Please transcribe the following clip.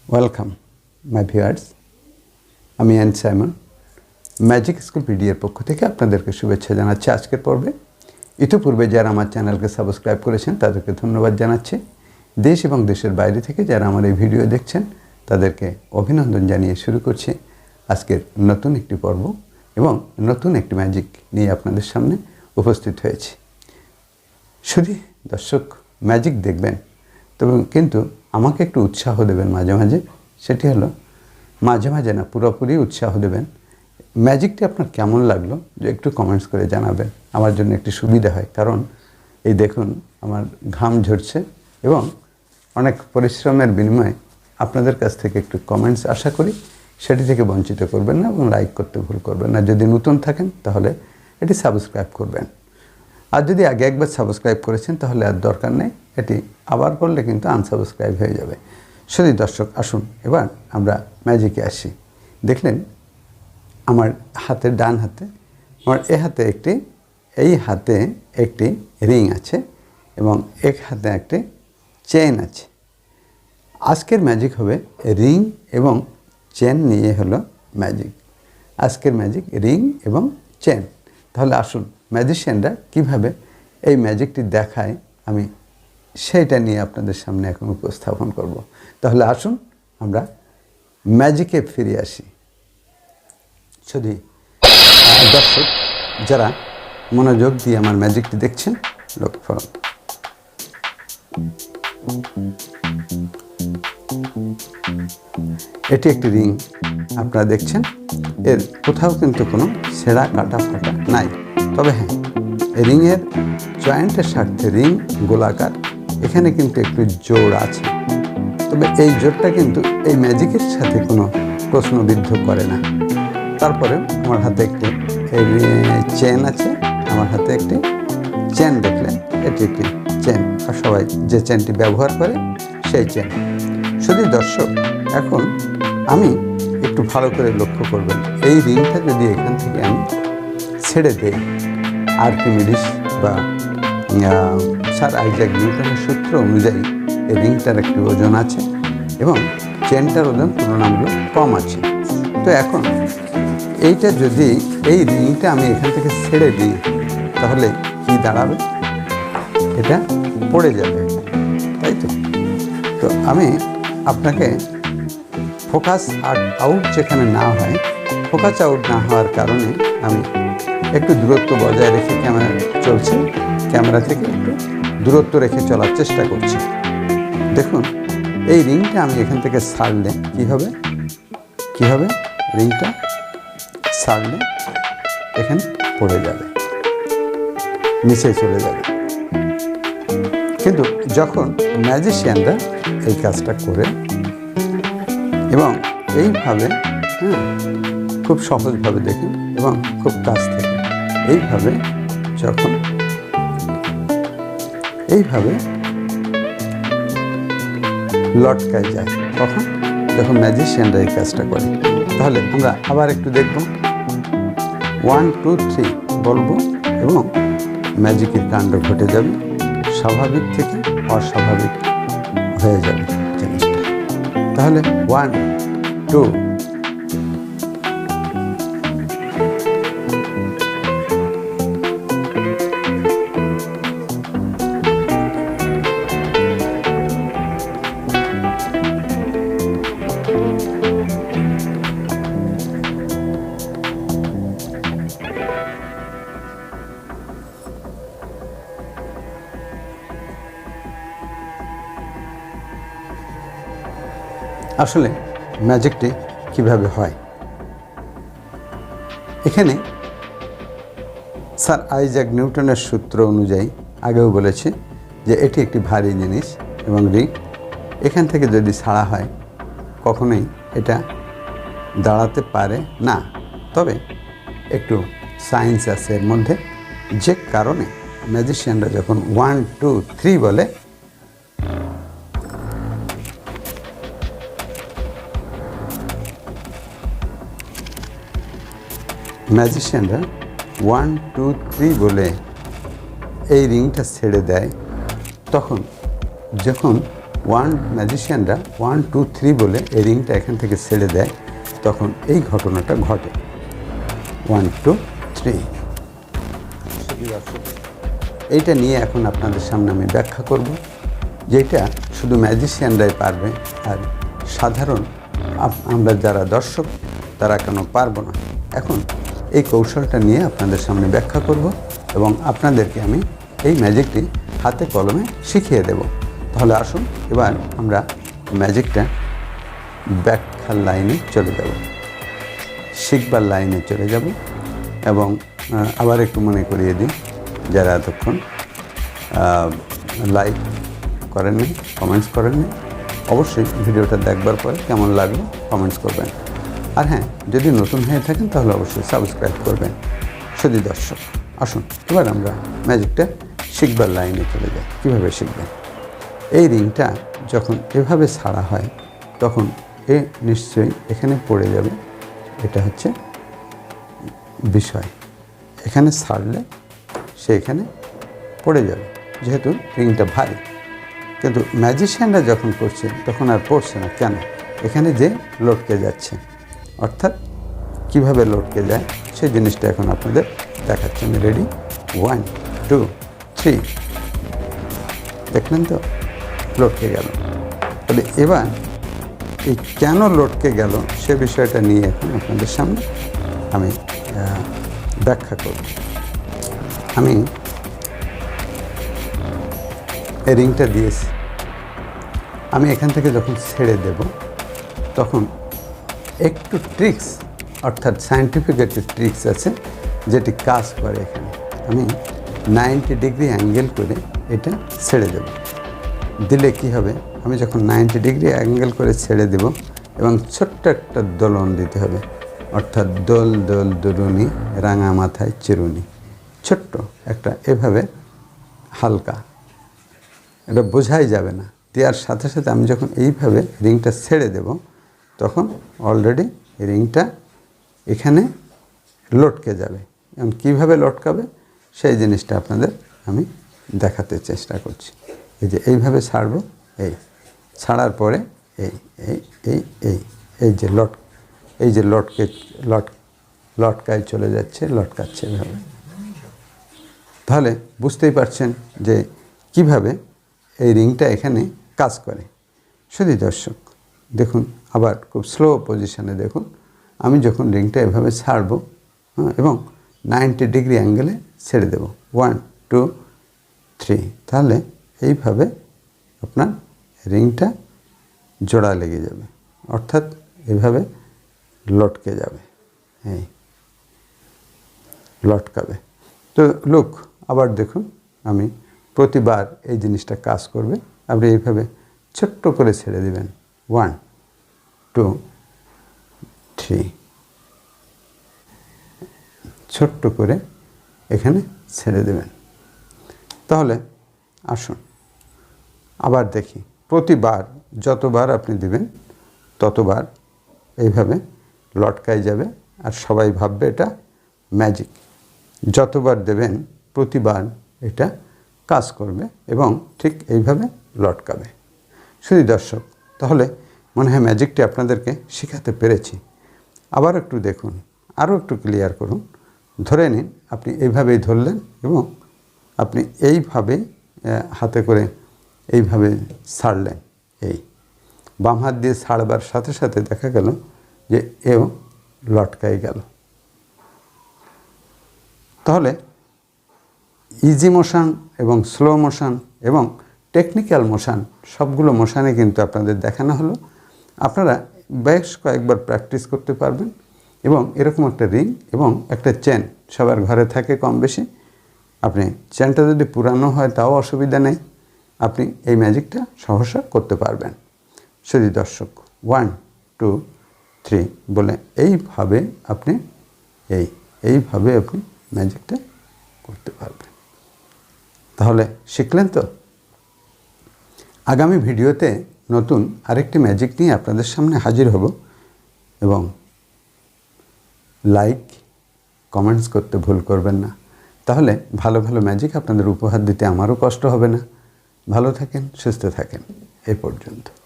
Welcome my viewers, আমি N Simon magic school পিডিএর পক্ষ থেকে আপনাদেরকে শুভেচ্ছা জানাচ্ছি। আজকের পর্বে ইতিপূর্বে যারা আমার চ্যানেলকে সাবস্ক্রাইব করেছেন তাদেরকে ধন্যবাদ জানাচ্ছি। দেশ এবং দেশের বাইরে থেকে যারা আমার এই ভিডিও দেখছেন তাদেরকে অভিনন্দন জানিয়ে শুরু করছি আজকের নতুন একটি পর্ব এবং নতুন একটি ম্যাজিক নিয়ে আপনাদের সামনে উপস্থিত হয়েছি। শুধু দর্শক ম্যাজিক দেখবেন, তবে কিন্তু আমাকে একটু উৎসাহ দেবেন মাঝে মাঝে। সেটি হলো মাঝে মাঝে না, পুরোপুরি উৎসাহ দেবেন। ম্যাজিকটি আপনার কেমন লাগলো যে একটু কমেন্টস করে জানাবেন, আমার জন্য একটি সুবিধা হয়। কারণ এই দেখুন আমার ঘাম ঝরছে এবং অনেক পরিশ্রমের বিনিময়ে আপনাদের কাছ থেকে একটু কমেন্টস আশা করি। সেটি থেকে বঞ্চিত করবেন না এবং লাইক করতে ভুল করবেন না। যদি নতুন থাকেন তাহলে এটি সাবস্ক্রাইব করবেন, আর যদি আগে একবার সাবস্ক্রাইব করেছেন তাহলে আর দরকার নেই, এটি আবার করলে কিন্তু আনসাবস্ক্রাইব হয়ে যাবে। শুধু দর্শক আসুন এবার আমরা ম্যাজিকে আসি। দেখলেন আমার হাতের ডান হাতে, আমার এই হাতে একটি রিং আছে এবং এক হাতে একটি চেন আছে। আজকের ম্যাজিক হবে রিং এবং চেন নিয়ে হলো ম্যাজিক। আজকের ম্যাজিক রিং এবং চেন। তাহলে আসুন ম্যাজিশিয়ানরা কীভাবে এই ম্যাজিকটি দেখায় আমি সেইটা নিয়ে আপনাদের সামনে এখন উপস্থাপন করব। তাহলে আসুন আমরা ম্যাজিকে ফিরে আসি। শুধু দর্শক যারা মনোযোগ দিয়ে আমার ম্যাজিকটি দেখছেন, লক্ষ্য করুন। এটি একটি রিং আপনারা দেখছেন, এর কোথাও কিন্তু কোনো ছেঁড়া কাটা ফাটা নাই। তবে হ্যাঁ, রিংয়ের জয়েন্টের স্বার্থে রিং গোলাকার, এখানে কিন্তু একটু জোড় আছে। তবে এই জোড়টা কিন্তু এই ম্যাজিকের সাথে কোনো প্রশ্নবিদ্ধ করে না। তারপরে আমার হাতে একটি চেন আছে, আমার হাতে একটি চেন দেখলেন, এটি একটি চেন, আর সবাই যে চেনটি ব্যবহার করে সেই চেন। শুধু দর্শক এখন আমি একটু ভালো করে লক্ষ্য করবেন, এই রিংটা যদি এখান থেকে আমি ছেড়ে দেই, আর্কিমিডিস বা স্যার আইজ্যাক নিউটনের সূত্র অনুযায়ী এই রিংটার একটি ওজন আছে এবং চেনটার ওজন তুলনামূলক কম আছে। তো এখন এইটা যদি এই রিংটা আমি এখান থেকে ছেড়ে দিই তাহলে কি দাঁড়াবে? এটা পড়ে যাবে, তাই তো? তো আমি আপনাকে ফোকাস আউট যেখানে না হয়, ফোকাস আউট না হওয়ার কারণে আমি একটু দূরত্ব বজায় রেখে ক্যামেরা থেকে একটু দূরত্ব রেখে চলার চেষ্টা করছি। দেখুন এই রিংটা আমি এখান থেকে ছাড়লে কি হবে? রিংটা ছাড়লে এখানে পড়ে যাবে, নিচে চলে যাবে। কিন্তু যখন ম্যাজিশিয়ানরা এই কাজটা করে এবং এইভাবে খুব সহজভাবে দেখুন এবং খুব কাছ থেকে এইভাবে লটকায় যায়, যখন ম্যাজিশিয়ানরা এই কাজটা করে। তাহলে আমরা আবার একটু দেখব, 1 2 3 বলবো এবং ম্যাজিকের কাণ্ড ঘটে যাবে, স্বাভাবিক থেকে অস্বাভাবিক হয়ে যাবে জিনিসটা। তাহলে 1 2 আসলে ম্যাজিকটি কিভাবে হয়? এখানে স্যার আইজ্যাক নিউটনের সূত্র অনুযায়ী আগেও বলেছি যে এটি একটি ভারী জিনিস এবং রিং এখান থেকে যদি ছাড়া হয় কখনোই এটা দাঁড়াতে পারে না। তবে একটু সায়েন্স আছে এর মধ্যে, যে কারণে ম্যাজিশিয়ানরা যখন 1 2 3 বলে ম্যাজিশিয়ানরা 1 2 3 বলে এই রিংটা ছেড়ে দেয়, তখন যখন ম্যাজিশিয়ানরা 1 2 3 বলে এই রিংটা এখান থেকে ছেড়ে দেয়, তখন এই ঘটনাটা ঘটে। 1 2 3। এইটা নিয়ে এখন আপনাদের সামনে আমি ব্যাখ্যা করব, যেটা শুধু ম্যাজিশিয়ানরাই পারবে, আর সাধারণ আমরা যারা দর্শক তারা কেন পারবো না। এখন এই কৌশলটা নিয়ে আপনাদের সামনে ব্যাখ্যা করব এবং আপনাদেরকে আমি এই ম্যাজিকটি হাতে কলমে শিখিয়ে দেব। তাহলে আসুন এবার আমরা ম্যাজিকটা ব্যাখ্যার লাইনে চলে যাব, শিখবার লাইনে চলে যাব। এবং আবার একটু মনে করিয়ে দিই, যারা এতক্ষণ লাইক করেননি, কমেন্টস করেননি, অবশ্যই ভিডিওটা দেখবার পরে কেমন লাগলো কমেন্টস করবেন। আর হ্যাঁ, যদি নতুন হয়ে থাকেন তাহলে অবশ্যই সাবস্ক্রাইব করবেন। শুধু দর্শক, আসুন এবার আমরা ম্যাজিকটা শিখবার লাইনে চলে যাই। কীভাবে শিখবেন? এই রিংটা যখন এভাবে ছাড়া হয় তখন এ নিশ্চয়ই এখানে পড়ে যাবে, এটা হচ্ছে বিষয়। এখানে ছাড়লে সে এখানে পড়ে যাবে, যেহেতু রিংটা ভারী। কিন্তু ম্যাজিশিয়ানরা যখন করছে তখন আর পড়ছে না। কেন? এখানে যে লটকে যাচ্ছে, অর্থাৎ কিভাবে লটকে যায় সেই জিনিসটা এখন আপনাদের দেখাচ্ছি আমি। রেডি? 1 2 3। দেখলেন তো লটকে গেল। তাহলে এবার এই কেন লটকে গেল সে বিষয়টা নিয়ে এখন আপনাদের সামনে আমি ব্যাখ্যা করব। আমি এই রিংটা দিয়েছি, আমি এখান থেকে যখন ছেড়ে দেব তখন একটু ট্রিক্স, অর্থাৎ সায়েন্টিফিক একটি ট্রিক্স আছে যেটি কাজ করে। এখানে আমি 90 ডিগ্রি অ্যাঙ্গেল করে এটা ছেড়ে দেব। দিলে কি হবে? আমি যখন 90 ডিগ্রি অ্যাঙ্গেল করে ছেড়ে দেব এবং ছোট্ট একটা দোলন দিতে হবে, অর্থাৎ দোল দোল দুরুনি রাঙা মাথায় চিরুনি, ছোট্ট একটা এভাবে হালকা, এটা বোঝাই যাবে না। দেওয়ার সাথে সাথে আমি যখন এইভাবে রিংটা ছেড়ে দেব তখন অলরেডি রিংটা এখানে লটকে যাবে। এবং কীভাবে লটকাবে সেই জিনিসটা আপনাদের আমি দেখাতে চেষ্টা করছি। এই যে এইভাবে ছাড়বো, এই ছাড়ার পরে এই এই এই এই এই যে লটকায় চলে যাচ্ছে, লটকাচ্ছে এভাবে। তাহলে বুঝতেই পারছেন যে কিভাবে এই রিংটা এখানে কাজ করে। শুধু দর্শক দেখুন, আবার খুব স্লো পজিশনে দেখুন, আমি যখন রিংটা এভাবে ছাড়বো এবং 90 ডিগ্রি অ্যাঙ্গেলে ছেড়ে দেব, 1 2 3, তাহলে এইভাবে আপনার রিংটা জোড়া লেগে যাবে, অর্থাৎ এইভাবে লটকে যাবে, এই লটকাবে। তো লুক, আবার দেখুন, আমি প্রতিবার এই জিনিসটা কাজ করবে। আপনি এইভাবে ছোট্ট করে ছেড়ে দেবেন, 1 2 3, ছোট্ট করে এখানে ছেড়ে দেবেন। তাহলে আসুন আবার দেখি, প্রতিবার যতবার আপনি দিবেন ততবার এইভাবে লটকায় যাবে, আর সবাই ভাববে এটা ম্যাজিক। যতবার দেবেন প্রতিবার এটা কাজ করবে এবং ঠিক এইভাবে লটকাবে। শুধু দর্শক, তাহলে মনে হয় ম্যাজিকটি আপনাদেরকে শেখাতে পেরেছি। আবার একটু দেখুন, আরও একটু ক্লিয়ার করুন। ধরে নিন আপনি এইভাবেই ধরলেন এবং আপনি এইভাবেই হাতে করে এইভাবে ছাড়লেন। এই বাম হাত দিয়ে ছাড়বার সাথে সাথে দেখা গেল যে এও লটকাই গেল। তাহলে ইজি মোশন এবং স্লো মোশন এবং টেকনিক্যাল মোশন, সবগুলো মোশানে কিন্তু আপনাদের দেখানো হলো। আপনারা বেশ কয়েকবার প্র্যাকটিস করতে পারবেন এবং এরকম একটা রিং এবং একটা চেন সবার ঘরে থাকে কম বেশি। আপনি চেনটা যদি পুরানো হয় তাও অসুবিধা নেই, আপনি এই ম্যাজিকটা সহসা করতে পারবেন। শুধু দর্শক 1 2 3 বলে এইভাবে আপনি এইভাবে আপনি ম্যাজিকটা করতে পারবেন। তাহলে শিখলেন তো? আগামী ভিডিওতে নতুন আরেকটি ম্যাজিক নিয়ে আপনাদের সামনে হাজির হব এবং লাইক কমেন্টস করতে ভুল করবেন না। তাহলে ভালো ভালো ম্যাজিক আপনাদের উপহার দিতে আমারও কষ্ট হবে না। ভালো থাকেন, সুস্থ থাকেন। এ পর্যন্ত।